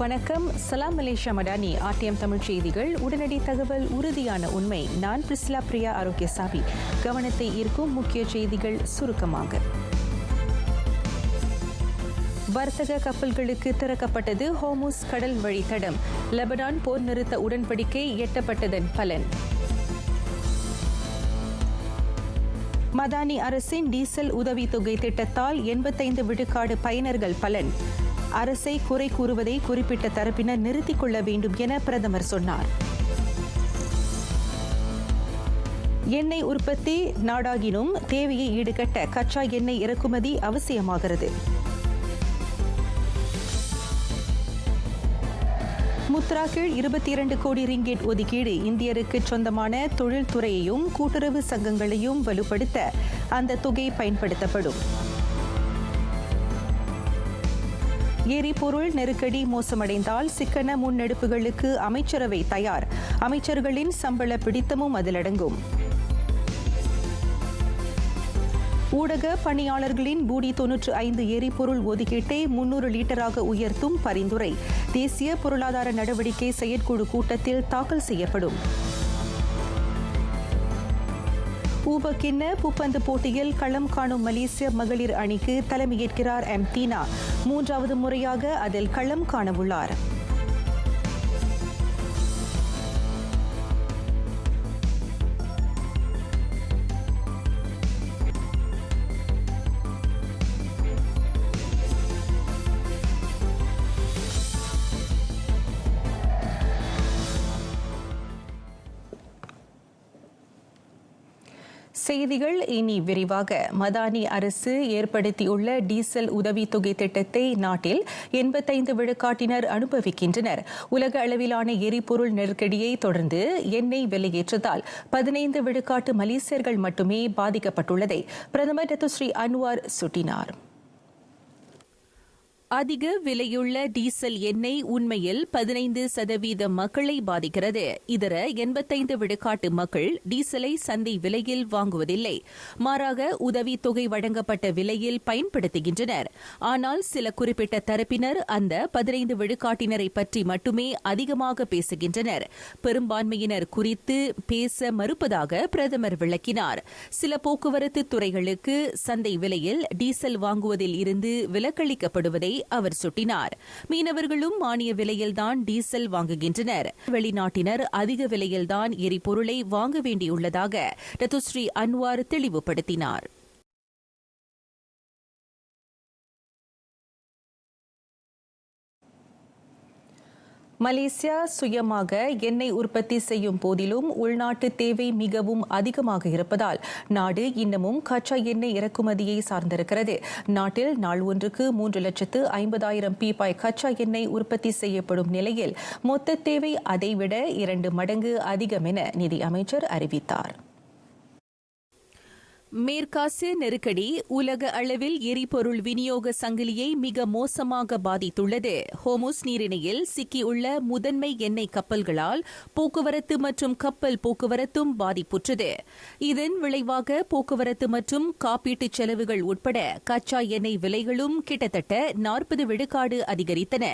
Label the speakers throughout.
Speaker 1: வணக்கம். சலாம் Malaysia Madani RTM Tamil செய்திகள். உடனடி தகவல், உறுதியான உண்மை. நான் பிரிஸ்லா பிரியா ஆரோக்கியசாமி. கவனத்தை ஈர்க்கும் முக்கிய செய்திகள் சுருக்கமாக. வர்த்தக கப்பல்களுக்கு திறக்கப்பட்டது ஹோர்முஸ் கடல் வழித்தடம். லெபனான் போர் நிறுத்த உடன்படிக்கை எட்டப்பட்டதன் பலன். மடானி அரசின் டீசல் உதவித்தொகை திட்டத்தால் 85 விழுக்காடு பயனர்கள் பலன். அரசை குறை கூறுவதை குறிப்பிட்ட தரப்பினர் நிறுத்திக் கொள்ள வேண்டும் என பிரதமர் சொன்னார். எண்ணெய் உற்பத்தி நாடாகினும் தேவையை ஈடுகட்ட கச்சா எண்ணெய் இறக்குமதி அவசியமாகிறது. முத்ரா கீழ் 22 கோடி ரிங்கெட் ஒதுக்கீடு. இந்தியருக்கு சொந்தமான தொழில்துறையையும் கூட்டுறவு சங்கங்களையும் வலுப்படுத்த அந்த தொகை பயன்படுத்தப்படும். எரிபொருள் நெருக்கடி மோசமடைந்தால் சிக்கன முன்னெடுப்புகளுக்கு அமைச்சரவை தயார். அமைச்சர்களின் சம்பள பிடித்தமும் அதில் அடங்கும். ஊடக பணியாளர்களின் பூடி 95 எரிபொருள் ஒதுக்கீட்டை 300 லிட்டராக உயர்த்தும் பரிந்துரை தேசிய பொருளாதார நடவடிக்கை செயற்குழு கூட்டத்தில் தாக்கல் செய்யப்படும். ஊபக்கிண்ண பூப்பந்து போட்டியில் களம் காணும் மலேசிய மகளிர் அணிக்கு தலைமையேற்கிறார் தீனா. 3வது முறையாக அதில் களம் காணவுள்ளார். செய்திகள் இனி விரிவாக. மடானி அரசு ஏற்படுத்தியுள்ள டீசல் உதவித்தொகை திட்டத்தை நாட்டில் 85 விழுக்காட்டினர் அனுபவிக்கின்றனர். உலக அளவிலான எரிபொருள் நெருக்கடியை தொடர்ந்து எண்ணெய் விலையேற்றத்தால் 15 விழுக்காட்டு மலேசியர்கள் மட்டுமே பாதிக்கப்பட்டுள்ளதை பிரதமர் டத்துஸ்ரீ அன்வார் சுட்டினார். அதிக விலையுள்ள டீசல் எண்ணெய் உண்மையில் 15% மக்களை பாதிக்கிறது. இதர 85 விழுக்காட்டு மக்கள் டீசலை சந்தை விலையில் வாங்குவதில்லை. மாறாக உதவித்தொகை வழங்கப்பட்ட விலையில் பயன்படுத்துகின்றனர். ஆனால் சில குறிப்பிட்ட தரப்பினர் அந்த 15 விழுக்காட்டினரை பற்றி மட்டுமே அதிகமாக பேசுகின்றனர். பெரும்பான்மையினர் குறித்து பேச மறுப்பதாக பிரதமர் விளக்கினார். சில போக்குவரத்து துறைகளுக்கு சந்தை விலையில் டீசல் வாங்குவதில் இருந்து விலக்களிக்கப்படுவதை அவர் சுட்டினார். மீனவர்களும் மானிய விலையில்தான் டீசல் வாங்குகின்றனர். வெளிநாட்டினர் அதிக விலையில்தான் எரிபொருளை வாங்க வேண்டியுள்ளதாக டத்துஸ்ரீ அன்வார் தெளிவுபடுத்தினார். மலேசியா சுயமாக எண்ணெய் உற்பத்தி செய்யும் போதிலும் உள்நாட்டு தேவை மிகவும் அதிகமாக இருப்பதால் நாடு இன்னமும் கச்சா எண்ணெய் இறக்குமதியை சார்ந்திருக்கிறது. நாட்டில் நாள் ஒன்றுக்கு 3,50,000 பீப்பாய் கச்சா எண்ணெய் உற்பத்தி செய்யப்படும் நிலையில் மொத்த தேவை அதைவிட 2 மடங்கு அதிகம் என நிதி அமைச்சர் அறிவித்தார். மேற்காசிய நெருக்கடி உலக அளவில் எரிபொருள் விநியோக சங்கிலியை மிக மோசமாக பாதித்துள்ளது. ஹோர்முஸ் நீரிணையில் சிக்கியுள்ள முதன்மை எண்ணெய் கப்பல்களால் போக்குவரத்து மற்றும் கப்பல் போக்குவரத்தும் பாதிப்புற்றது. இதன் விளைவாக போக்குவரத்து மற்றும் காப்பீட்டு செலவுகள் உட்பட கச்சா எண்ணெய் விலைகளும் கிட்டத்தட்ட 40 விழுக்காடு அதிகரித்தன.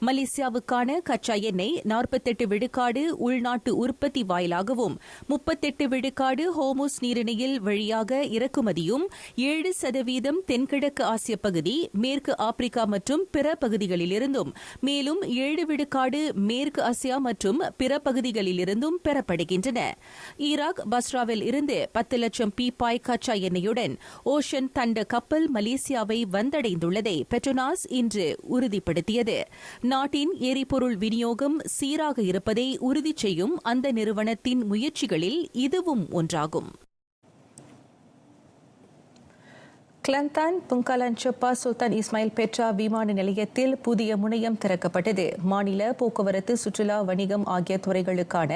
Speaker 1: மலேசியாவுக்கான கச்சா எண்ணெய் 48 விழுக்காடு உள்நாட்டு உற்பத்தி வாயிலாகவும் 38 விழுக்காடு ஹோர்முஸ் நீரிணையில் வழியாக இறக்குமதியும் 7% தென்கிழக்கு ஆசிய பகுதி, மேற்கு ஆப்பிரிக்கா மற்றும் பிற பகுதிகளிலிருந்தும், மேலும் 7 விழுக்காடு மேற்கு ஆசியா மற்றும் பிற பகுதிகளிலிருந்தும் பெறப்படுகின்றன. ஈராக் பஸ்ராவில் இருந்து 10 லட்சம் பீப்பாய் கச்சா எண்ணெயுடன் ஓஷன் தண்ட கப்பல் மலேசியாவை வந்தடைந்துள்ளதை பெட்ரோனாஸ் இன்று உறுதிப்படுத்தியது. நாட்டின் எரிபொருள் விநியோகம் சீராக இருப்பதை உறுதி செய்யும் அந்த நிறுவனத்தின் முயற்சிகளில் இதுவும் ஒன்றாகும். கிளந்தான் புங்காலன் செப்பா சுல்தான் இஸ்மாயில் பெட்ரா விமான நிலையத்தில் புதிய முனையம் திறக்கப்பட்டது. மாநில போக்குவரத்து, சுற்றுலா, வணிகம் ஆகிய துறைகளுக்கான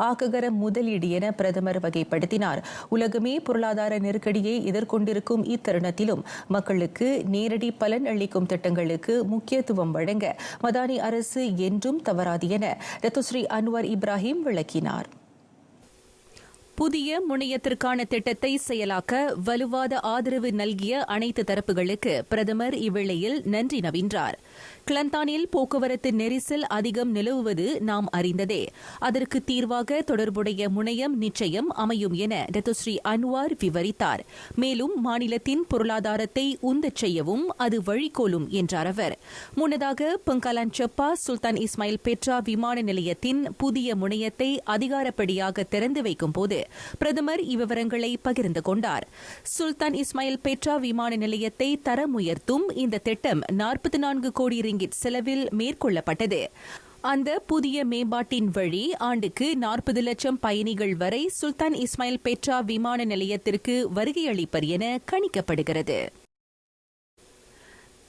Speaker 1: ஆக்ககர முதலீடு என பிரதமர் வகைப்படுத்தினார். உலகமே பொருளாதார நெருக்கடியை எதிர்கொண்டிருக்கும் இத்தருணத்திலும் மக்களுக்கு நேரடி பலன் அளிக்கும் திட்டங்களுக்கு முக்கியத்துவம் வழங்க மடானி அரசு என்றும் தவறாது என டத்துஸ்ரீ அன்வார் இப்ராஹிம் விளக்கினார். புதிய முனையத்திற்கான திட்டத்தை செயலாக்க வலுவாத ஆதரவு நல்கிய அனைத்து தரப்புகளுக்கு பிரதமர் இவ்வேளையில் நன்றி நவின்றார். கிளந்தானில் போக்குவரத்து நெரிசல் அதிகம் நிலவுவது நாம் அறிந்ததே. அதற்கு தீர்வாக தொடர்புடைய முனையம் நிச்சயம் அமையும் என டத்துஸ்ரீ அன்வார் விவரித்தார். மேலும் மாநிலத்தின் பொருளாதாரத்தை உந்தச் செய்யவும் அது வழிகோலும் என்றார் அவர். முன்னதாக பங்காலான் செப்பா சுல்தான் இஸ்மாயில் பெட்ரா விமான நிலையத்தின் புதிய முனையத்தை அதிகாரப்படியாக திறந்து வைக்கும் போது பிரதமர் இவ்விவரங்களை பகிர்ந்து கொண்டார். சுல்தான் இஸ்மாயில் பெட்ரா விமான நிலையத்தை தரம் உயர்த்தும் இந்த திட்டம் 44 கோடி ரிங்கிட் செலவில் மேற்கொள்ளப்பட்டது. அந்த புதிய மேம்பாட்டின் வழி ஆண்டுக்கு 40 லட்சம் பயணிகள் வரை சுல்தான் இஸ்மாயில் பெட்ரா விமான நிலையத்திற்கு வருகையளிப்பர் என கணிக்கப்படுகிறது.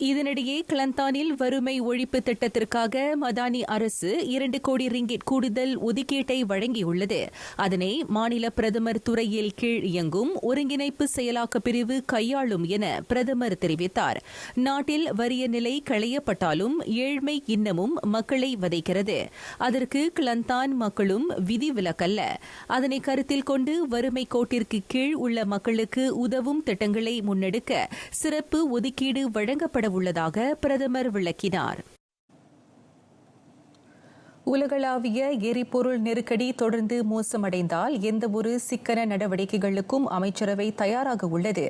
Speaker 1: இதனிடையே கிளந்தானில் வறுமை ஒழிப்பு திட்டத்திற்காக மடானி அரசு 2 கோடி ரிங்கிட் கூடுதல் ஒதுக்கீட்டை வழங்கியுள்ளது. அதனை மாநில பிரதமர் துறையில் கீழ் இயங்கும் ஒருங்கிணைப்பு செயலாக்க பிரிவு கையாளும் என பிரதமர் தெரிவித்தார். நாட்டில் வறிய நிலை களையப்பட்டாலும் ஏழ்மை இன்னமும் மக்களை வதைக்கிறது. அதற்கு கிளந்தான் மக்களும் விதிவிலக்கல்ல. அதனை கருத்தில் கொண்டு வறுமை கோட்டிற்கு கீழ் உள்ள மக்களுக்கு உதவும் திட்டங்களை முன்னெடுக்க சிறப்பு ஒதுக்கீடு வழங்கப்பட உள்ளதாக பிரதமர் விளக்கினார். உலகளாவிய எரிபொருள் நெருக்கடி தொடர்ந்து மோசமடைந்தால் எந்தவொரு சிக்கன நடவடிக்கைகளுக்கும் அமைச்சரவை தயாராக உள்ளது.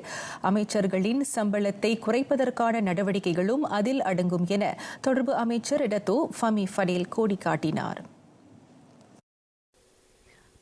Speaker 1: அமைச்சர்களின் சம்பளத்தை குறைப்பதற்கான நடவடிக்கைகளும் அதில் அடங்கும் என தொடர்பு அமைச்சர் டத்தோ ஃபமி ஃபடேல் கோடி காட்டினார்.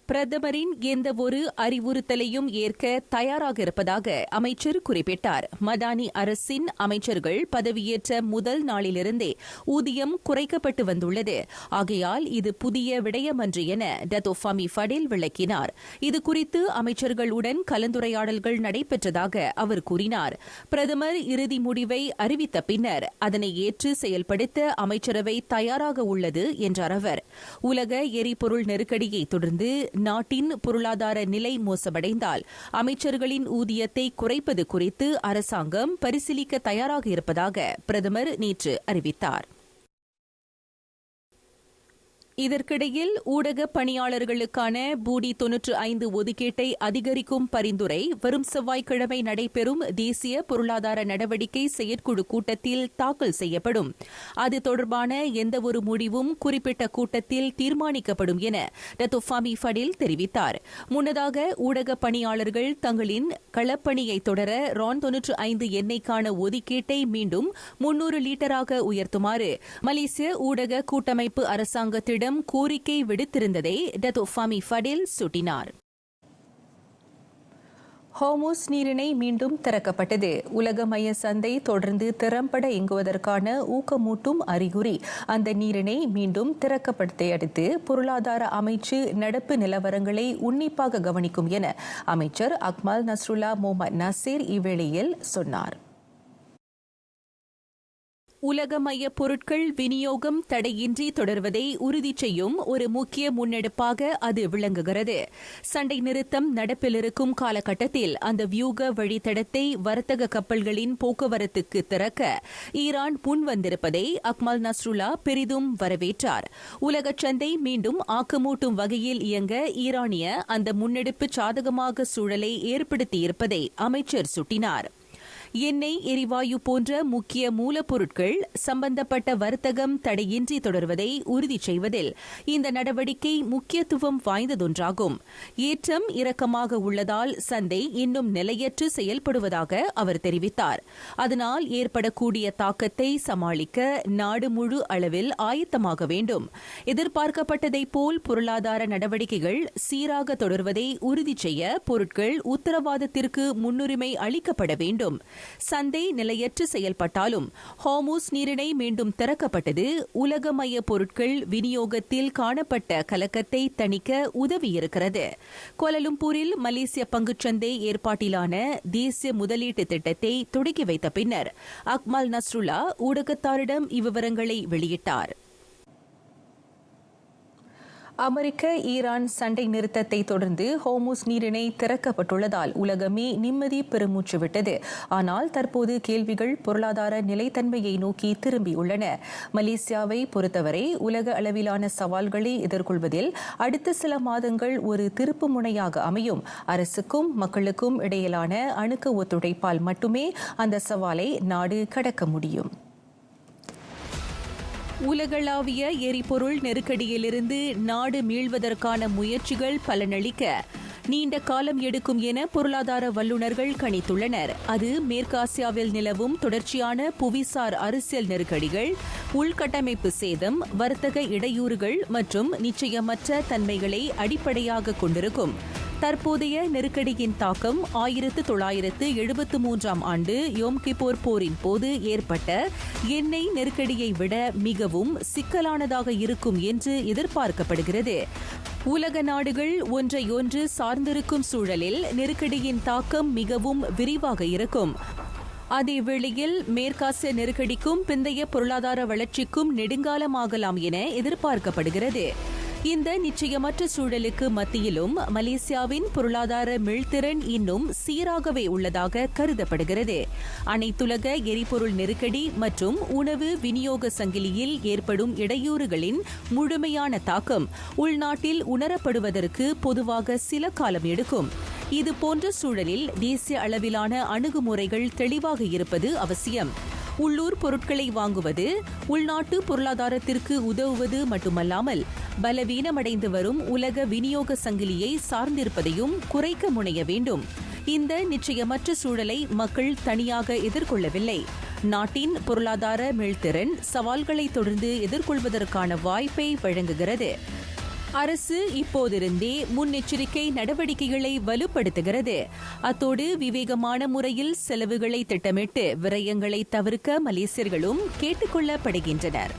Speaker 1: பிரதமரின் எந்தவொரு அறிவுறுத்தலையும் ஏற்க தயாராக இருப்பதாக அமைச்சர் குறிப்பிட்டார். மடானி அரசின் அமைச்சர்கள் பதவியேற்ற முதல் நாளிலிருந்தே ஊதியம் குறைக்கப்பட்டு வந்துள்ளது. ஆகையால் இது புதிய விடயமன்று என டத்தோ ஃபமி ஃபடேல் விளக்கினார். இதுகுறித்து அமைச்சர்களுடன் கலந்துரையாடல்கள் நடைபெற்றதாக அவர் கூறினார். பிரதமர் இறுதி முடிவை அறிவித்த பின்னர் அதனை ஏற்று செயல்படுத்த அமைச்சரவை தயாராக உள்ளது என்றார் அவர். உலக எரிபொருள் நெருக்கடியை தொடர்ந்து நாட்டின் பொருளாதார நிலை மோசமடைந்தால் அமைச்சர்களின் ஊதியத்தை குறைப்பது குறித்து அரசாங்கம் பரிசீலிக்க தயாராக இருப்பதாக பிரதமர் நேற்று அறிவித்தார். இதற்கிடையில் ஊடக பணியாளர்களுக்கான பூடி 95 ஒதுக்கீட்டை அதிகரிக்கும் பரிந்துரை வரும் செவ்வாய்க்கிழமை நடைபெறும் தேசிய பொருளாதார நடவடிக்கை செயற்குழு கூட்டத்தில் தாக்கல் செய்யப்படும். அது தொடர்பான எந்தவொரு முடிவும் குறிப்பிட்ட கூட்டத்தில் தீர்மானிக்கப்படும் என டத்தோ ஃபமி ஃபடேல் தெரிவித்தார். முன்னதாக ஊடக பணியாளர்கள் தங்களின் களப்பணியை தொடர ரான் 95 எண்ணெய்க்கான ஒதுக்கீட்டை மீண்டும் 300 லிட்டராக உயர்த்துமாறு மலேசிய ஊடக கூட்டமைப்பு அரசாங்கத்திடம் கோரிக்கை விடுத்திருந்ததை டத்தோ ஃபமி ஃபடேல் சுட்டினார். ஹோர்முஸ் நீரிணை மீண்டும் திறக்கப்பட்டது. உலக மைய சந்தை தொடர்ந்து திறம்பட இயங்குவதற்கான ஊக்கமூட்டும் அறிகுறி அந்த நீரிணை மீண்டும் திறக்கப்பட்டதை அடுத்து பொருளாதார அமைச்சு நடப்பு நிலவரங்களை உன்னிப்பாக கவனிக்கும் என அமைச்சர் அக்மல் நஸ்ருல்லா முகமது நசீர் இவ்வேளையில் சொன்னார். உலக மைய பொருட்கள் விநியோகம் தடையின்றி தொடர்வதை உறுதி செய்யும் ஒரு முக்கிய முன்னெடுப்பாக அது விளங்குகிறது. சண்டை நிறுத்தம் நடப்பில் இருக்கும் காலகட்டத்தில் அந்த வியூக வழித்தடத்தை வர்த்தக கப்பல்களின் போக்குவரத்துக்கு திறக்க ஈரான் முன்வந்திருப்பதை அக்மல் நஸ்ருல்லா பெரிதும் வரவேற்றார். உலக சந்தை மீண்டும் ஆக்கமூட்டும் வகையில் இயங்க ஈரானிய அந்த முன்னெடுப்பு சாதகமாக சூழலை ஏற்படுத்தியிருப்பதை அமைச்சர் சுட்டினார். எண்ணெய், எரிவாயு போன்ற முக்கிய மூலப்பொருட்கள் சம்பந்தப்பட்ட வர்த்தகம் தடையின்றி தொடர்வதை உறுதி செய்வதில் இந்த நடவடிக்கை முக்கியத்துவம் வாய்ந்ததொன்றாகும். ஏற்றம் இறக்கமாக உள்ளதால் சந்தை இன்னும் நிலையற்று செயல்படுவதாக அவர் தெரிவித்தார். அதனால் ஏற்படக்கூடிய தாக்கத்தை சமாளிக்க நாடு முழு அளவில் ஆயத்தமாக வேண்டும். எதிர்பார்க்கப்பட்டதைப் போல் பொருளாதார நடவடிக்கைகள் சீராக தொடர்வதை உறுதி செய்ய பொருட்கள் உத்தரவாதத்திற்கு முன்னுரிமை அளிக்கப்பட வேண்டும். சந்தை நிலையற்று செயல்பட்டாலும் ஹோர்முஸ் நீரிணை மீண்டும் திறக்கப்பட்டது உலக மைய பொருட்கள் விநியோகத்தில் காணப்பட்ட கலக்கத்தை தணிக்க உதவியிருக்கிறது. கோலாலம்பூரில் மலேசிய பங்குச்சந்தை ஏற்பாட்டிலான தேசிய முதலீட்டு திட்டத்தை தொடங்கி வைத்த பின்னர் அக்மல் நஸ்ருல்லா ஊடகத்தாரிடம் இவ்விவரங்களை வெளியிட்டார். அமெரிக்க ஈரான் சண்டை நிறுத்தத்தை தொடர்ந்து ஹோர்முஸ் நீரிணை திறக்கப்பட்டுள்ளதால் உலகமே நிம்மதி பெருமூச்சு விட்டது. ஆனால் தற்போது கேள்விகள் பொருளாதார நிலைத்தன்மையை நோக்கி திரும்பியுள்ளன. மலேசியாவை பொறுத்தவரை உலக அளவிலான சவால்களை எதிர்கொள்வதில் அடுத்த சில மாதங்கள் ஒரு திருப்பு முனையாக அமையும். அரசுக்கும் மக்களுக்கும் இடையிலான அணுக்க ஒத்துழைப்பால் மட்டுமே அந்த சவாலை நாடு கடக்க முடியும். உலகளாவிய எரிபொருள் நெருக்கடியிலிருந்து நாடு மீள்வதற்கான முயற்சிகள் பலனளிக்க நீண்ட காலம் எடுக்கும் என பொருளாதார வல்லுநர்கள் கணித்துள்ளனர். அது மேற்காசியாவில் நிலவும் தொடர்ச்சியான புவிசார் அரசியல் நெருக்கடிகள், உள்கட்டமைப்பு சேதம், வர்த்தக இடையூறுகள் மற்றும் நிச்சயமற்ற தன்மைகளை அடிப்படையாக கொண்டிருக்கும். தற்போதைய நெருக்கடியின் தாக்கம் 1973 ஆண்டு யோம் கிப்போர் போரின் போது ஏற்பட்ட எண்ணெய் நெருக்கடியை விட மிகவும் சிக்கலானதாக இருக்கும் என்று எதிர்பார்க்கப்படுகிறது. உலக நாடுகள் ஒன்றையொன்று சார்ந்திருக்கும் சூழலில் நெருக்கடியின் தாக்கம் மிகவும் விரிவாக இருக்கும். அதேவேளையில் மேற்காசிய நெருக்கடிக்கும் பிந்தைய பொருளாதார வளர்ச்சிக்கும் நெடுங்காலமாகலாம் என எதிர்பார்க்கப்படுகிறது. இந்த நிச்சயமற்ற சூழலுக்கு மத்தியிலும் மலேசியாவின் பொருளாதார மீள்திறன் இன்னும் சீராகவே உள்ளதாக கருதப்படுகிறது. அனைத்துலக எரிபொருள் நெருக்கடி மற்றும் உணவு விநியோக சங்கிலியில் ஏற்படும் இடையூறுகளின் முழுமையான தாக்கம் உள்நாட்டில் உணரப்படுவதற்கு பொதுவாக சில காலம் எடுக்கும். இதுபோன்ற சூழலில் தேசிய அளவிலான அணுகுமுறைகள் தெளிவாக இருப்பது அவசியம். உள்ளூர் பொருட்களை வாங்குவது உள்நாட்டு பொருளாதாரத்திற்கு உதவுவது மட்டுமல்லாமல் பலவீனமடைந்து வரும் உலக விநியோக சங்கிலியை சார்ந்திருப்பதையும் குறைக்க முனைய வேண்டும். இந்த நிச்சயமற்ற சூழலை மக்கள் தனியாக எதிர்கொள்ளவில்லை. நாட்டின் பொருளாதார மீள்திறன் சவால்களை தொடர்ந்து எதிர்கொள்வதற்கான வாய்ப்பை வழங்குகிறது. அரசு இப்போதிருந்தே முன்னெச்சரிக்கை நடவடிக்கைகளை வலுப்படுத்துகிறது. அத்தோடு விவேகமான முறையில் செலவுகளை திட்டமிட்டு விரயங்களை தவிர்க்க மலேசியர்களும் கேட்டுக் கொள்ளப்படுகின்றனர்.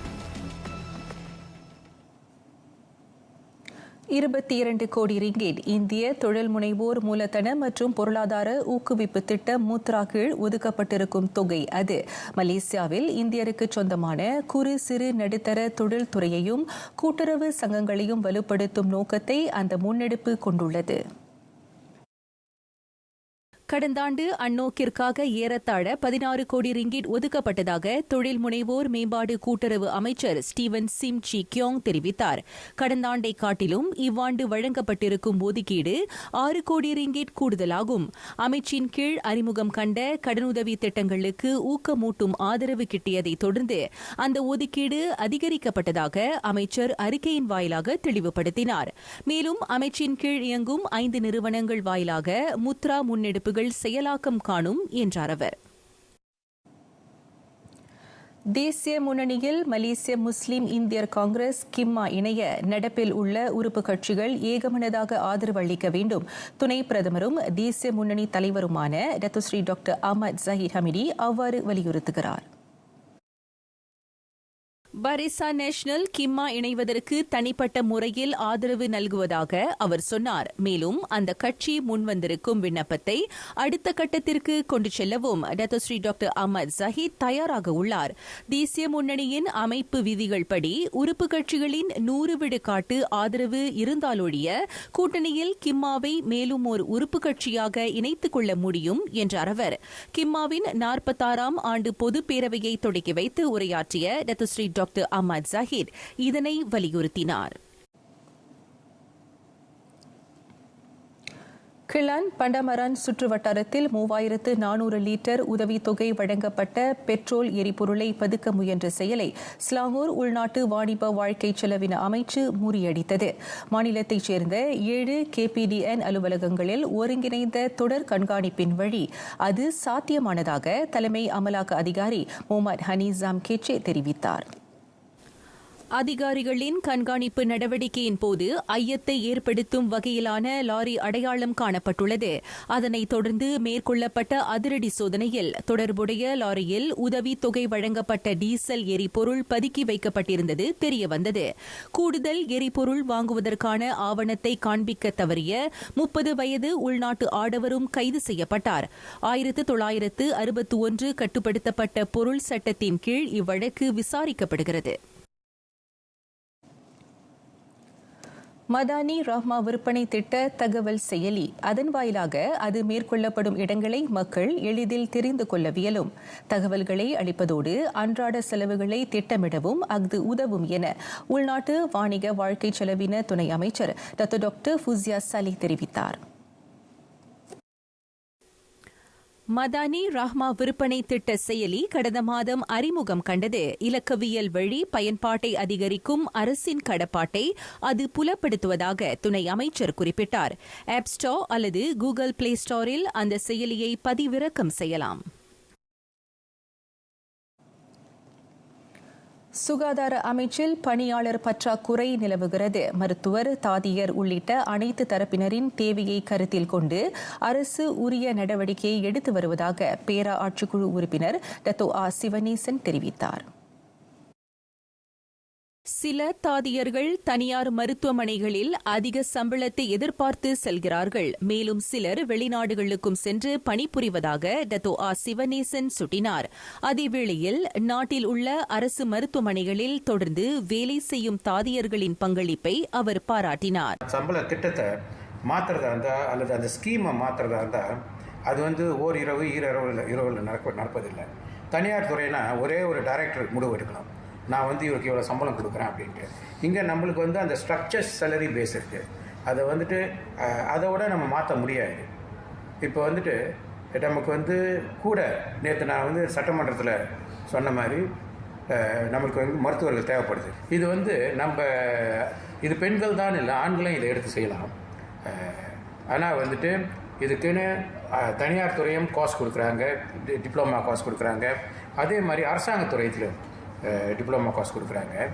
Speaker 1: 22 கோடி ரிங்கேட் இந்திய தொழில் முனைவோர் மூலதன மற்றும் பொருளாதார ஊக்குவிப்பு திட்டம் முத்ரா கீழ் ஒதுக்கப்பட்டிருக்கும் தொகை அது. மலேசியாவில் இந்தியருக்கு சொந்தமான குறு சிறு நடுத்தர தொழில் துறையையும் கூட்டுறவு சங்கங்களையும் வலுப்படுத்தும் நோக்கத்தை அந்த முன்னெடுப்பு கொண்டுள்ளது. கடந்த ஆண்டு அந்நோக்கிற்காக ஏறத்தாழ 16 கோடி ரிங்கிட் ஒதுக்கப்பட்டதாக தொழில் முனைவோர் மேம்பாடு கூட்டுறவு அமைச்சர் ஸ்டீவன் சிம் சி கியோங் தெரிவித்தார். கடந்த ஆண்டை காட்டிலும் இவ்வாண்டு வழங்கப்பட்டிருக்கும் ஒதுக்கீடு 6 கோடி ரிங்கிட் கூடுதலாகும். அமைச்சின் கீழ் அறிமுகம் கண்ட கடனுதவி திட்டங்களுக்கு ஊக்கமூட்டும் ஆதரவு கிட்டியதை தொடர்ந்து அந்த ஒதுக்கீடு அதிகரிக்கப்பட்டதாக அமைச்சர் அறிக்கையின் வாயிலாக தெளிவுபடுத்தினார். மேலும் அமைச்சின் கீழ் இயங்கும் 5 நிறுவனங்கள் வாயிலாக முத்ரா முன்னெடுப்பு செயலாக்கம் காணும் என்றார் அவர். தேசிய முன்னணியில் மலேசிய முஸ்லிம் இந்தியர் காங்கிரஸ் கிம்மா இணைய நடப்பில் உள்ள உறுப்பு கட்சிகள் ஏகமனதாக ஆதரவு அளிக்க வேண்டும். துணை பிரதமரும் தேசிய முன்னணி தலைவருமான Datuk Seri doctor Ahmad Zahid Hamidi அவ்வாறு வலியுறுத்துகிறார். பரிசா நேஷனல் கிம்மா இணைவதற்கு தனிப்பட்ட முறையில் ஆதரவு நல்குவதாக அவர் சொன்னார். மேலும் அந்த கட்சி முன்வந்திருக்கும் விண்ணப்பத்தை அடுத்த கட்டத்திற்கு கொண்டு செல்லவும் டத்துஸ்ரீ டாக்டர் அஹ்மத் ஜஹீர் தயாராக உள்ளார். தேசிய முன்னணியின் அமைப்பு விதிகள் படி உறுப்பு கட்சிகளின் 100 விழுக்காட்டு ஆதரவு இருந்தாலொழிய கூட்டணியில் கிம்மாவை மேலும் ஒரு உறுப்பு கட்சியாக இணைத்துக் கொள்ள முடியும் என்றார் அவர். கிம்மாவின் 46ஆம் ஆண்டு பொதுப் பேரவையை தொடக்கி வைத்து உரையாற்றிய டத்துஸ்ரீ டாக்டர் அஹ்மத் ஜஹீர் இதனை வலியுறுத்தினார். கிளான் பண்டமரான் சுற்று வட்டாரத்தில் 3400 லிட்டர் உதவித்தொகை வழங்கப்பட்ட பெட்ரோல் எரிபொருளை பதுக்க முயன்ற செயலை ஸ்லாங்கூர் உள்நாட்டு வாணிப வாழ்க்கை செலவின அமைச்சு முறியடித்தது. மாநிலத்தைச் சேர்ந்த 7 KPDN அலுவலகங்களில் ஒருங்கிணைந்த தொடர் கண்காணிப்பின் வழி அது சாத்தியமானதாக தலைமை அமலாக்க அதிகாரி முகமது ஹனீசாம் கேச்சே தெரிவித்தார். அதிகாரிகளின் கண்காணிப்பு நடவடிக்கையின் போது ஐயத்தை ஏற்படுத்தும் வகையிலான லாரி அடையாளம் காணப்பட்டுள்ளது. அதனைத் தொடர்ந்து மேற்கொள்ளப்பட்ட அதிரடி சோதனையில் தொடர்புடைய லாரியில் உதவி தொகை வழங்கப்பட்ட டீசல் எரிபொருள் பதுக்கி வைக்கப்பட்டிருந்தது தெரியவந்தது. கூடுதல் எரிபொருள் வாங்குவதற்கான ஆவணத்தை காண்பிக்க தவறிய 30 வயது உள்நாட்டு ஆடவரும் கைது செய்யப்பட்டார். 1961 கட்டுப்படுத்தப்பட்ட பொருள் சட்டத்தின் கீழ் இவ்வழக்கு விசாரிக்கப்படுகிறது. மதானி ரஹ்மா விற்பனை திட்ட தகவல் செயலி அதன் வாயிலாக அது மேற்கொள்ளப்படும் இடங்களை மக்கள் எளிதில் தெரிந்து கொள்ளவியலும். தகவல்களை அளிப்பதோடு அன்றாட செலவுகளை திட்டமிடவும் அது உதவும் என உள்நாட்டு வாணிக வாழ்க்கை செலவின துணை அமைச்சர் டாக்டர் ஃபுசியா சலி தெரிவித்தார். மதானி ரஹ்மா விற்பனை திட்ட செயலி கடந்த மாதம் அறிமுகம் கண்டது. இலக்கவியல் வழி பயன்பாட்டை அதிகரிக்கும் அரசின் கடப்பாட்டை அது புலப்படுத்துவதாக துணை அமைச்சர் குறிப்பிட்டார். ஆப் ஸ்டோர் அல்லது கூகுள் பிளே ஸ்டோரில் அந்த செயலியை பதிவிறக்கம் செய்யலாம். சுகாதார அமைச்சில் பணியாளர் பற்றாக்குறை நிலவுகிறது. மருத்துவர், தாதியர் உள்ளிட்ட அனைத்து தரப்பினரின் தேவையை கருத்தில் கொண்டு அரசு உரிய நடவடிக்கையை எடுத்து வருவதாக பேரா ஆட்சிக்குழு உறுப்பினர் டாக்டர் சிவனேசன் தெரிவித்தார். சில தாதியர்கள் தனியார் மருத்துவமனைகளில் அதிக சம்பளத்தை எதிர்பார்த்து செல்கிறார்கள். மேலும் சிலர் வெளிநாடுகளுக்கும் சென்று பணிபுரிவதாக டாக்டர் சிவனேசன் சுட்டினார். அதேவேளையில் நாட்டில் உள்ள அரசு மருத்துவமனைகளில் தொடர்ந்து வேலை செய்யும் தாதியர்களின் பங்களிப்பை அவர் பாராட்டினார்.
Speaker 2: சம்பள திட்டத்தை மாற்றுறதா இருந்தால் அல்லது அந்த ஸ்கீமை மாற்றுறதா இருந்தால் அது ஓரிரவு இரவில் நடப்பதில்லை. தனியார் துறைனா ஒரே ஒரு டைரக்டர் முடிவு எடுக்கலாம். நான் இவருக்கு இவ்வளோ சம்பளம் கொடுக்குறேன் அப்படின்ட்டு. இங்கே நம்மளுக்கு அந்த ஸ்ட்ரக்சர் சேலரி பேஸ் இருக்குது. அதை அதோட நம்ம மாற்ற முடியாது. இப்போ நமக்கு கூட நேற்று நான் சட்டமன்றத்தில் சொன்ன மாதிரி நம்மளுக்கு மருத்துவர்கள் தேவைப்படுது. இது பெண்கள் தான் இல்லை, ஆண்களும் இதை எடுத்து செய்யலாம். ஆனால் இதுக்குன்னு தனியார் துறையும் காசு கொடுக்குறாங்க, டிப்ளமா காசு கொடுக்குறாங்க. அதே மாதிரி அரசாங்கத்துறையில் டிப்ளமா காசு கொடுக்குறாங்க.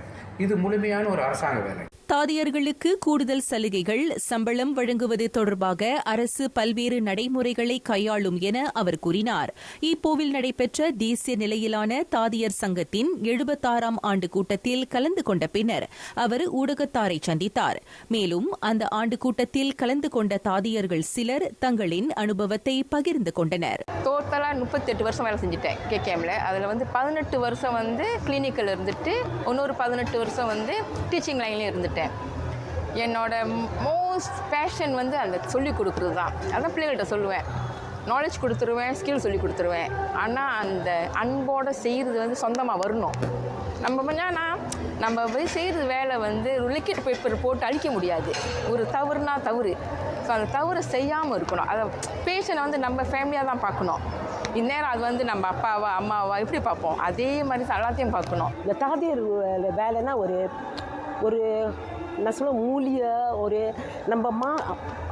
Speaker 2: இது முழுமையான ஒரு அரசாங்க வேலை.
Speaker 1: தாதியர்களுக்கு கூடுதல் சலுகைகள், சம்பளம் வழங்குவது தொடர்பாக அரசு பல்வேறு நடைமுறைகளை கையாளும் என அவர் கூறினார். ஈப்போவில் நடைபெற்ற தேசிய நிலையிலான தாதியர் சங்கத்தின் 76ஆம் ஆண்டு கூட்டத்தில் கலந்து கொண்ட பின்னர் அவர் ஊடகத்தாரை சந்தித்தார். மேலும் அந்த ஆண்டு கூட்டத்தில் கலந்து கொண்ட தாதியர்கள் சிலர் தங்களின் அனுபவத்தை பகிர்ந்து கொண்டனர்.
Speaker 3: டோட்டலா 38 வருஷம் வேலை செஞ்சுட்டேன் கேகேஎம்ல. அதில் 18 வருஷம் கிளினிக்கல் இருந்துட்டு, இன்னொரு 18 வருஷம் டீச்சிங் லைன்லேயும் இருந்துட்டேன். என்னோட மோஸ்ட் பேஷன் அந்த சொல்லிக் கொடுக்குறது தான். அதான் பிள்ளைகள்கிட்ட சொல்லுவேன், நாலேஜ் கொடுத்துருவேன், ஸ்கில் சொல்லி கொடுத்துருவேன். ஆனால் அந்த அன்போடு செய்கிறது சொந்தமாக வரணும். நம்ம செய்கிறது வேலை லிக்விட் பேப்பர் போட்டு அழிக்க முடியாது. ஒரு தவறுனா தவறு. ஸோ அந்த தவறை செய்யாமல் இருக்கணும். அதை பேஷனை நம்ம ஃபேமிலியாக தான் பார்க்கணும். இந்நேரம் அது நம்ம அப்பாவா அம்மாவா இப்படி பார்ப்போம். அதே மாதிரி எல்லாத்தையும் பார்க்கணும்.
Speaker 4: இந்த தாதியர் வேலைன்னா ஒரு நான் சொல்ல ஒரு நம்ம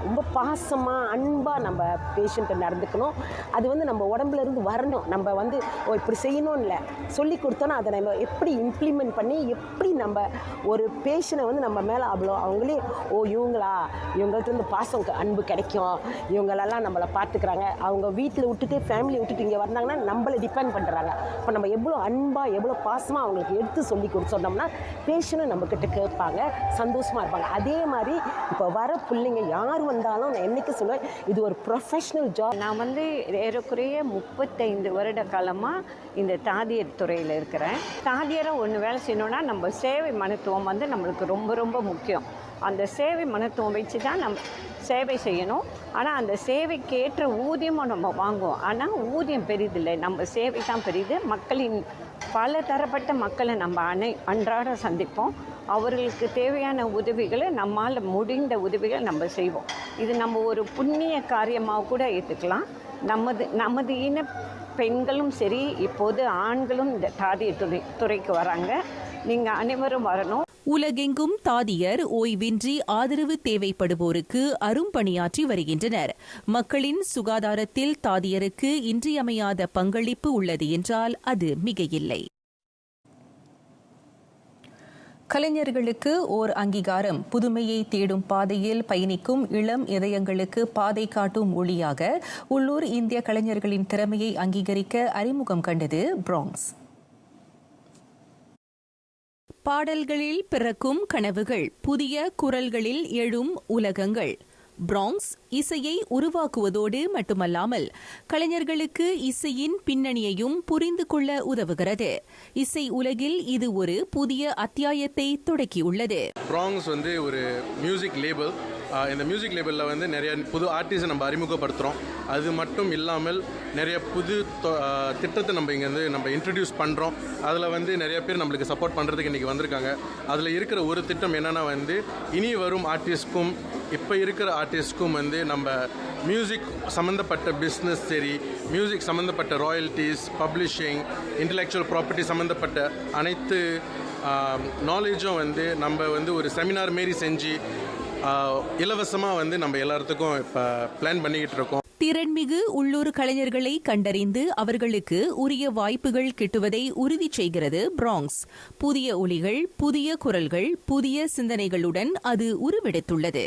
Speaker 4: ரொம்ப பாசமாக அன்பாக நம்ம பேஷண்ட்டை நடந்துக்கணும். அது நம்ம உடம்புல இருந்து வரணும். நம்ம இப்படி செய்யணும் இல்லை, சொல்லி கொடுத்தோன்னா அதை நம்ம எப்படி இம்ப்ளிமெண்ட் பண்ணி எப்படி நம்ம ஒரு பேஷண்ட்டை நம்ம மேலே அவ்வளோ அவங்களே இவங்கள்ட்ட பாசம் அன்பு கிடைக்கும், இவங்களெல்லாம் நம்மளை பார்த்துக்கிறாங்க. அவங்க வீட்டில் விட்டுட்டு ஃபேமிலியை விட்டுட்டு இங்கே வந்தாங்கன்னா நம்மளை டிபெண்ட் பண்ணுறாங்க. இப்போ நம்ம எவ்வளோ அன்பாக எவ்வளோ பாசமாக அவங்களுக்கு எடுத்து சொல்லி கொடுத்தோம்னா பேஷண்ட்டும் நம்மக்கிட்ட கேட்பாங்க, சந்தோஷமாக இருப்பாங்க. அதே மாதிரி இப்போ வர பிள்ளைங்க யார் வந்தாலும் நான் என்னைக்கு சொல்லுவேன், இது ஒரு ப்ரொஃபஷ்னல் ஜாப்.
Speaker 5: நான் ஏறக்குறைய 35 வருட காலமாக இந்த தாதியர் துறையில் இருக்கிறேன். தாதியராக ஒன்று வேலை செய்யணுன்னா நம்ம சேவை மருத்துவம் நம்மளுக்கு ரொம்ப ரொம்ப முக்கியம். அந்த சேவை மருத்துவம் வச்சு தான் நம்ம சேவை செய்யணும். ஆனால் அந்த சேவைக்கு ஏற்ற ஊதியமும் நம்ம வாங்குவோம். ஆனால் ஊதியம் பெரிதில்லை, நம்ம சேவை தான் பெரிது. மக்களின் பல தரப்பட்ட மக்களை நம்ம அன்றாட சந்திப்போம். அவர்களுக்கு தேவையான உதவிகளை நம்மால் முடிந்த உதவிகளை நம்ம செய்வோம். இது நம்ம ஒரு புண்ணிய காரியமாக கூட ஏற்றுக்கலாம். நமது இன பெண்களும் சரி, இப்போது ஆண்களும் இந்த தாதியர் துறைக்கு வராங்க. நீங்கள் அனைவரும் வரணும்.
Speaker 1: உலகெங்கும் தாதியர் ஓய்வின்றி ஆதரவு தேவைப்படுவோருக்கு அரும்பணியாற்றி வருகின்றனர். மக்களின் சுகாதாரத்தில் தாதியருக்கு இன்றியமையாத பங்களிப்பு உள்ளது என்றால் அது மிகையில்லை. கலைஞர்களுக்கு ஓர் அங்கீகாரம். புதுமையை தேடும் பாதையில் பயணிக்கும் இளம் இதயங்களுக்கு பாதை காட்டும் ஒளியாக உள்ளூர் இந்திய கலைஞர்களின் திறமையை அங்கீகரிக்க அறிமுகம் கண்டது பிராங்ஸ். பாடல்களில் பிறக்கும் கனவுகள், புதிய குரல்களில் எழும் உலகங்கள். பிராங்ஸ் இசையை உருவாக்குவதோடு மட்டுமல்லாமல் கலைஞர்களுக்கு இசையின் பின்னணியையும் புரிந்து கொள்ள உதவுகிறது. இசை உலகில் இது ஒரு புதிய அத்தியாயத்தை தொடக்கியுள்ளது.
Speaker 6: பிராங்ஸ் வந்து ஒரு மியூசிக் லேபிள். இந்த மியூசிக் லேபிளில் வந்து நிறைய புது ஆர்டிஸ்ட்டை நம்ம அறிமுகப்படுத்துகிறோம். அது மட்டும் இல்லாமல் நிறைய புது திட்டத்தை நம்ம இன்ட்ரடியூஸ் பண்ணுறோம். அதில் வந்து நிறைய பேர் நம்மளுக்கு சப்போர்ட் பண்ணுறதுக்கு இன்றைக்கி வந்திருக்காங்க. அதில் இருக்கிற ஒரு திட்டம் என்னென்னா வந்து இனி வரும் ஆர்டிஸ்ட்க்கும் இப்போ இருக்கிற ஆர்டிஸ்ட்க்கும் வந்து நம்ம மியூசிக் சம்மந்தப்பட்ட பிஸ்னஸ் சரி, மியூசிக் சம்மந்தப்பட்ட ராயல்ட்டிஸ், பப்ளிஷிங், இன்டலெக்சுவல் ப்ராப்பர்ட்டி சம்மந்தப்பட்ட அனைத்து நாலேஜும் வந்து நம்ம வந்து ஒரு செமினார் மாரி செஞ்சு இலவசமாக வந்து நம்ம எல்லாத்துக்கும் இப்போ பிளான் பண்ணிக்கிட்டு இருக்கோம்.
Speaker 1: திறன்மிகு உள்ளூர் கலைஞர்களை கண்டறிந்து அவர்களுக்கு உரிய வாய்ப்புகள் கிட்டுவதை உறுதி செய்கிறது பிராங்ஸ். புதிய ஒலிகள், புதிய குரல்கள், புதிய சிந்தனைகளுடன் அது உருவெடுத்துள்ளது.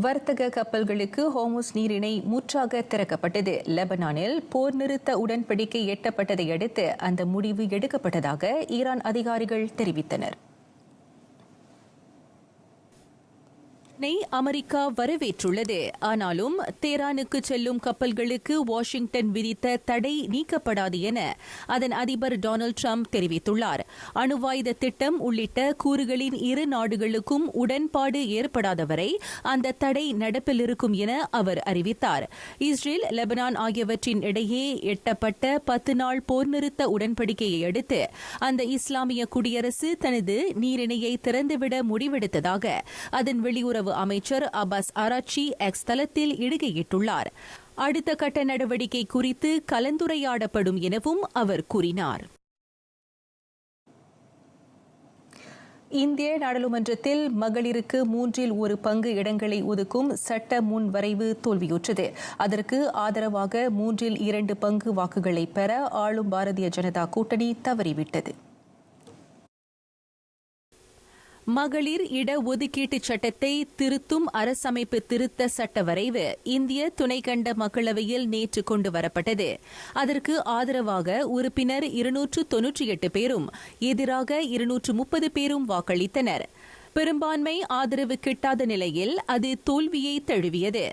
Speaker 1: வர்த்தக கப்பல்களுக்கு ஹோர்முஸ் நீரிணை முற்றாக திறக்கப்பட்டது. லெபனானில் போர் நிறுத்த உடன்படிக்கை எட்டப்பட்டதை அடுத்து அந்த முடிவு எடுக்கப்பட்டதாக ஈரான் அதிகாரிகள் தெரிவித்தனர். அமெரிக்கா வரவேற்றுள்ளது. ஆனாலும் தெஹ்ரானுக்கு செல்லும் கப்பல்களுக்கு வாஷிங்டன் விதித்த தடை நீக்கப்படாது என அதன் அதிபர் டொனால்டு டிரம்ப் தெரிவித்துள்ளார். அணுவாயுத திட்டம் உள்ளிட்ட கூறுகளின் இரு நாடுகளுக்கும் உடன்பாடு ஏற்படாத வரை அந்த தடை நடப்பில் இருக்கும் என அவர் அறிவித்தார். இஸ்ரேல், லெபனான் ஆகியவற்றின் இடையே எட்டப்பட்ட 10 நாள் போர் நிறுத்த உடன்படிக்கையை அடுத்து அந்த இஸ்லாமிய குடியரசு தனது நீரிணையை திறந்துவிட முடிவெடுத்ததாக அதன் வெளியுறவு அமைச்சர் அப்பாஸ் ஆராச்சி எக்ஸ் தளத்தில் இடுகையிட்டுள்ளார். அடுத்த கட்ட நடவடிக்கை குறித்து கலந்துரையாடப்படும் எனவும் அவர் கூறினார். இந்திய நாடாளுமன்றத்தில் மகளிருக்கு 1/3 பங்கு இடங்களை ஒதுக்கும் சட்ட முன்வரைவு தோல்வியுற்றது. அதற்கு ஆதரவாக 2/3 பங்கு வாக்குகளை பெற ஆளும் பாரதிய ஜனதா கூட்டணி தவறிவிட்டது. மகளிர் இடஒதுக்கீட்டு சட்டத்தை திருத்தும் அரசமைப்பு திருத்த சட்ட வரைவு இந்திய துணைக்கண்ட மக்களவையில் நேற்று கொண்டு வரப்பட்டது. அதற்கு ஆதரவாக உறுப்பினர் 298 பேரும் எதிராக 230 பேரும் வாக்களித்தனர். பெரும்பான்மை ஆதரவு கிட்டாத நிலையில் அது தோல்வியை தழுவியது.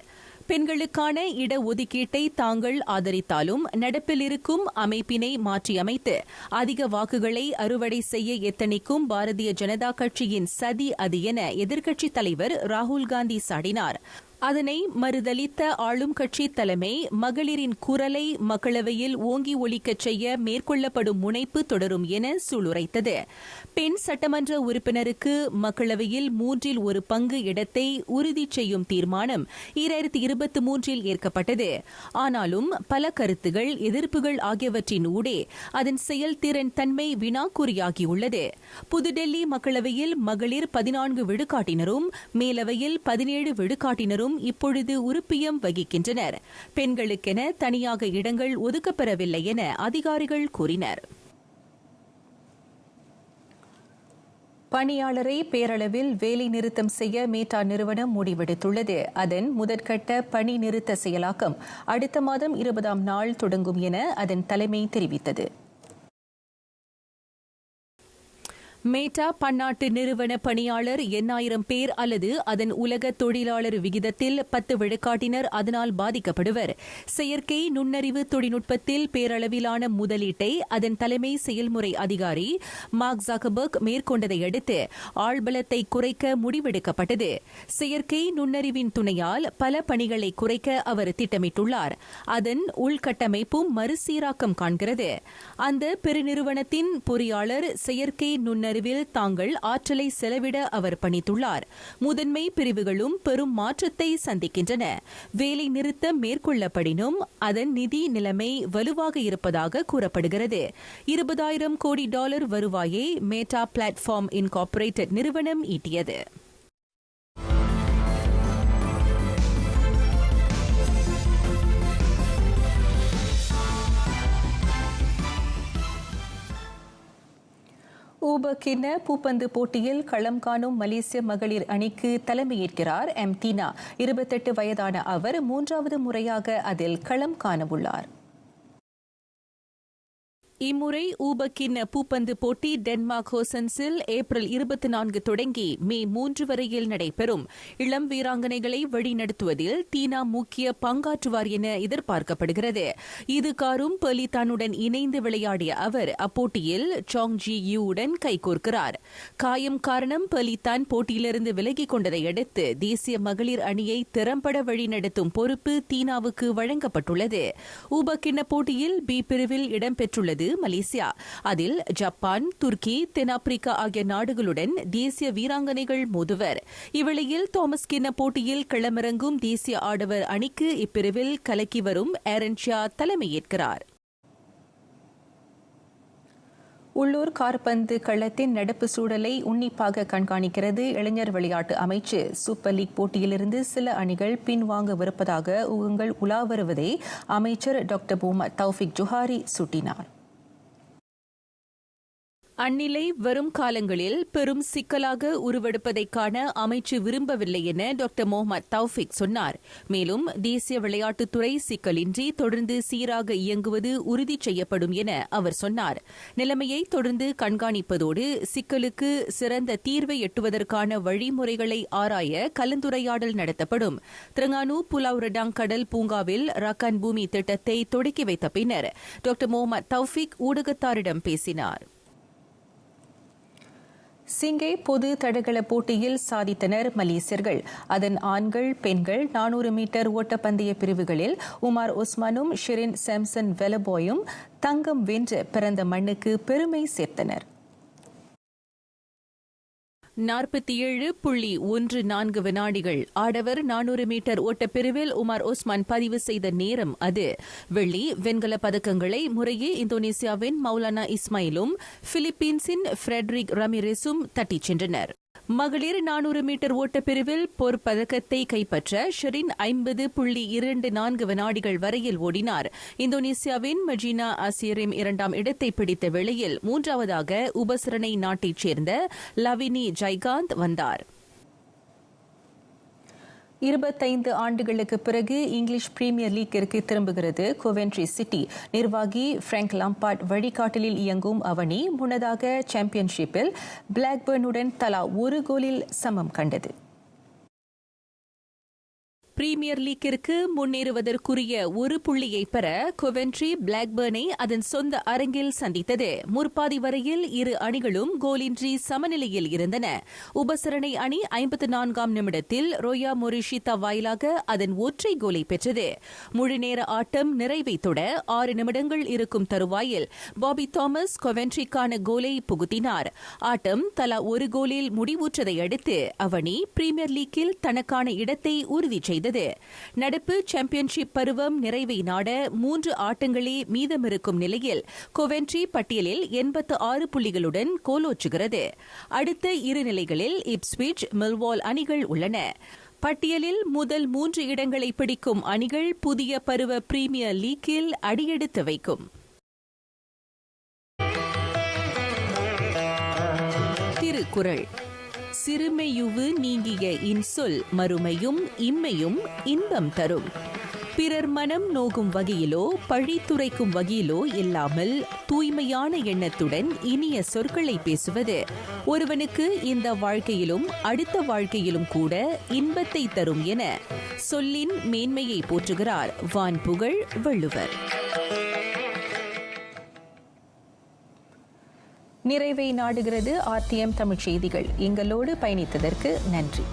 Speaker 1: பெண்களுக்கான இடஒதுக்கீட்டை தாங்கள் ஆதரித்தாலும் நடப்பில் இருக்கும் அமைப்பினை மாற்றியமைத்து அதிக வாக்குகளை அறுவடை செய்ய எத்தனிக்கும் பாரதிய ஜனதா கட்சியின் சதி அது என எதிர்க்கட்சித் தலைவர் ராகுல் காந்தி சாடினார். அதனை மறுதலித்த ஆளும் கட்சி தலைமை மகளிரின் குரலை மக்களவையில் ஓங்கி ஒலிக்கச் செய்ய மேற்கொள்ளப்படும் முனைப்பு தொடரும் என சூளுரைத்தது. பெண் சட்டமன்ற உறுப்பினருக்கு மக்களவையில் 1/3 பங்கு இடத்தை உறுதி செய்யும் தீர்மானம் 2023 ஏற்கப்பட்டது. ஆனாலும் பல கருத்துகள், எதிர்ப்புகள் ஆகியவற்றின் ஊடே அதன் செயல்திறன் தன்மை வினாக்குறியாகியுள்ளது. புதுடெல்லி மக்களவையில் மகளிர் 14 விழுக்காட்டினரும் மேலவையில் 17 விழுக்காட்டினரும் இப்பொழுது உறுப்பியம் வகிக்கின்றனர். பெண்களுக்கென தனியாக இடங்கள் ஒதுக்கப்பெறவில்லை என அதிகாரிகள் கூறினர். பணியாளரை பேரளவில் வேலை நிறுத்தம் செய்ய மேட்டா நிறுவனம் முடிவெடுத்துள்ளது. அதன் முதற்கட்ட பணி நிறுத்த செயலாக்கம் அடுத்த மாதம் 20ஆம் நாள் தொடங்கும் என அதன் தலைமை தெரிவித்தது. மேட்டா பன்னாட்டு நிறுவன பணியாளர் 8,000 பேர் அல்லது அதன் உலக தொழிலாளர் விகிதத்தில் 10 விழுக்காட்டினர் அதனால் பாதிக்கப்படுவர். செயற்கை நுண்ணறிவு தொழில்நுட்பத்தில் பேரளவிலான முதலீட்டை அதன் தலைமை செயல்முறை அதிகாரி மார்க் ஜக்கர்பர்க் மேற்கொண்டதை அடுத்து ஆள்பலத்தை குறைக்க முடிவெடுக்கப்பட்டது. செயற்கை நுண்ணறிவின் துணையால் பல பணிகளை குறைக்க அவர் திட்டமிட்டுள்ளார். அதன் உள்கட்டமைப்பும் மறுசீராக்கம் காண்கிறது. அந்த பெருநிறுவனத்தின் பொறியாளர் செயற்கை நுண்ணறிவில் தாங்கள் ஆற்றலை செலவிட அவர் பணித்துள்ளார். முதன்மை பிரிவுகளும் பெரும் மாற்றத்தை சந்திக்கின்றன. வேலை நிறுத்தம் மேற்கொள்ளப்படினும் அதன் நிதி நிலைமை வலுவாக இருப்பதாக கூறப்படுகிறது. $20,000 கோடி வருவாயை மேட்டா பிளாட்ஃபார்ம் இன்கார்ப்பரேட்டட் நிறுவனம் ஈட்டியது. ஊபக்கிண்ண பூப்பந்து போட்டியில் களம் காணும் மலேசிய மகளிர் அணிக்கு தலைமையேற்கிறார் தீனா. 28 வயதான அவர் 3வது முறையாக அதில் களம் காணவுள்ளார். இம்முறை ஊபக்கிண்ண பூப்பந்து போட்டி டென்மார்க் ஹோசன்ஸில் ஏப்ரல் 24 தொடங்கி மே 3 வரையில் நடைபெறும். இளம் வீராங்கனைகளை வழிநடத்துவதில் தீனா முக்கிய பங்காற்றுவார் என எதிர்பார்க்கப்படுகிறது. இதுகாரும் பெலிதானுடன் இணைந்து விளையாடிய அவர் அப்போட்டியில் சாங் ஜி யூவுடன் கைகோர்க்கிறார். காயம் காரணம் பெலிதான் போட்டியிலிருந்து விலகிக் கொண்டதை அடுத்து தேசிய மகளிர் அணியை திறம்பட வழிநடத்தும் பொறுப்பு தீனாவுக்கு வழங்கப்பட்டுள்ளது. ஊபக்கிண்ண போட்டியில் பி பிரிவில் இடம்பெற்றுள்ளது மலேசியா. அதில் ஜப்பான், துருக்கி, தென்னாப்பிரிக்கா ஆகிய நாடுகளுடன் தேசிய வீராங்கனைகள் மோதுவர். இவ்வேளையில் தாமஸ் கிண்ண போட்டியில் களமிறங்கும் தேசிய ஆடவர் அணிக்கு இப்பிரிவில் கலக்கி வரும் ஏரன்ஷியா தலைமையேற்கிறார். உள்ளூர் காற்பந்து களத்தின் நடப்பு சூழலை உன்னிப்பாக கண்காணிக்கிறது இளைஞர் விளையாட்டு அமைச்சு. சூப்பர் லீக் போட்டியிலிருந்து சில அணிகள் பின்வாங்கவிருப்பதாக ஊகங்கள் உலா வருவதை அமைச்சர் டாக்டர் முகமது தௌஃபிக் ஜுஹாரி சுட்டினார். அந்நிலை வரும் காலங்களில் பெரும் சிக்கலாக உருவெடுப்பதை காண அமைச்சு விரும்பவில்லை என டாக்டர் முகமது தௌஃபிக் சொன்னார். மேலும் தேசிய விளையாட்டுத்துறை சிக்கலின்றி தொடர்ந்து சீராக இயங்குவது உறுதி செய்யப்படும் என அவர் சொன்னார். நிலைமையை தொடர்ந்து கண்காணிப்பதோடு சிக்கலுக்கு சிறந்த தீர்வை எட்டுவதற்கான வழிமுறைகளை ஆராய கலந்துரையாடல் நடத்தப்படும். திரங்கானு புலாவ் ரெடாங் கடல் பூங்காவில் ரக்கான் பூமி திட்டத்தை தொடக்கி வைத்த பின்னர் டாக்டர் முகமது தௌஃபிக் ஊடகத்தாரிடம் பேசினார். சிங்கை பொது தடகள போட்டியில் சாதித்தனர் மலேசியர்கள். அதன் ஆண்கள், பெண்கள் 400 மீட்டர் ஓட்டப்பந்தய பிரிவுகளில் உமார் உஸ்மானும் ஷிரின் சாம்சன் வெலபோயும் தங்கம் வென்று பிறந்த மண்ணுக்கு பெருமை சேர்த்தனர். 47.14 வினாடிகள். ஆடவர் 400 மீட்டர் ஓட்டப்பிரிவில் உமார் உஸ்மான் பதிவு செய்த நேரம் அது. வெள்ளி, வெண்கல பதக்கங்களை முறையே இந்தோனேசியாவின் மௌலானா இஸ்மாயிலும் பிலிப்பீன்ஸின் ஃபிரெட்ரிக் ரமிரெஸும் தட்டிச் சென்றனர். மகளிர் 400 மீட்டர் ஓட்டப்பிரிவில் பொற்பதக்கத்தை கைப்பற்ற ஷெரின் 50.24 வினாடிகள் வரையில் ஓடினார். இந்தோனேசியாவின் மஜீனா அசிரிம் 2ஆம் இடத்தை பிடித்த வேளையில் 3வதாக உபசரணை நாட்டைச் சேர்ந்த லவினி ஜைகாந்த் வந்தார். 25 ஆண்டுகளுக்கு பிறகு இங்கிலீஷ் பிரீமியர் லீக்கிற்கு திரும்புகிறது கோவென்ட்ரி சிட்டி. நிர்வாகி பிராங்க் லாம்பார்ட் வழிகாட்டலில் இயங்கும் அவனி முன்னதாக சாம்பியன்ஷிப்பில் பிளாக்பர்னுடன் தலா ஒரு கோலில் சமம் கண்டது. பிரீமியர் லீக்கிற்கு முன்னேறுவதற்குரிய ஒரு புள்ளியை பெற கோவென்ட்ரி பிளாக்பர்னை அதன் சொந்த அரங்கில் சந்தித்தது. முற்பாதி வரையில் இரு அணிகளும் கோலின்றி சமநிலையில் இருந்தன. உபசரணை அணி 54ஆம் நிமிடத்தில் ரோயா மொரிஷிதா வாயிலாக அதன் ஒற்றை கோலை பெற்றது. முழுநேர ஆட்டம் நிறைவை தொட 6 நிமிடங்கள் இருக்கும் தருவாயில் பாபி தாமஸ் கோவென்ட்ரிக்கான கோலை புகுத்தினார். ஆட்டம் தலா ஒரு கோலில் முடிவுற்றதை அடுத்து அவனி பிரீமியர் லீக்கில் தனக்கான இடத்தை உறுதி செய்தது. நடப்பு சாம்பியன்ஷிப் பருவம் நிறைவை நாட 3 ஆட்டங்களே மீதமிருக்கும் நிலையில் கோவென்ட்ரி பட்டியலில் 86 புள்ளிகளுடன் கோலோச்சுகிறது. அடுத்த இரு நிலைகளில் இப்ஸ்விச், மில்வால் அணிகள் உள்ளன. பட்டியலில் முதல் 3 இடங்களை பிடிக்கும் அணிகள் புதிய பருவ பிரீமியர் லீக்கில் அடியெடுத்து வைக்கும். திருக்குறள். சிறுமையுவு நீங்கிய இன்சொல் மறுமையும் இம்மையும் இன்பம் தரும். பிறர் மனம் நோகும் வகையிலோ பழித்துரைக்கும் வகையிலோ இல்லாமல் தூய்மையான எண்ணத்துடன் இனிய சொற்களை பேசுவது ஒருவனுக்கு இந்த வாழ்க்கையிலும் அடுத்த வாழ்க்கையிலும் கூட இன்பத்தை தரும் என சொல்லின் மேன்மையை போற்றுகிறார் வான்புகழ் வள்ளுவர். நிறைவை நாடுகிறது RTM தமிழ் செய்திகள். எங்களோடு பயணித்ததற்கு நன்றி.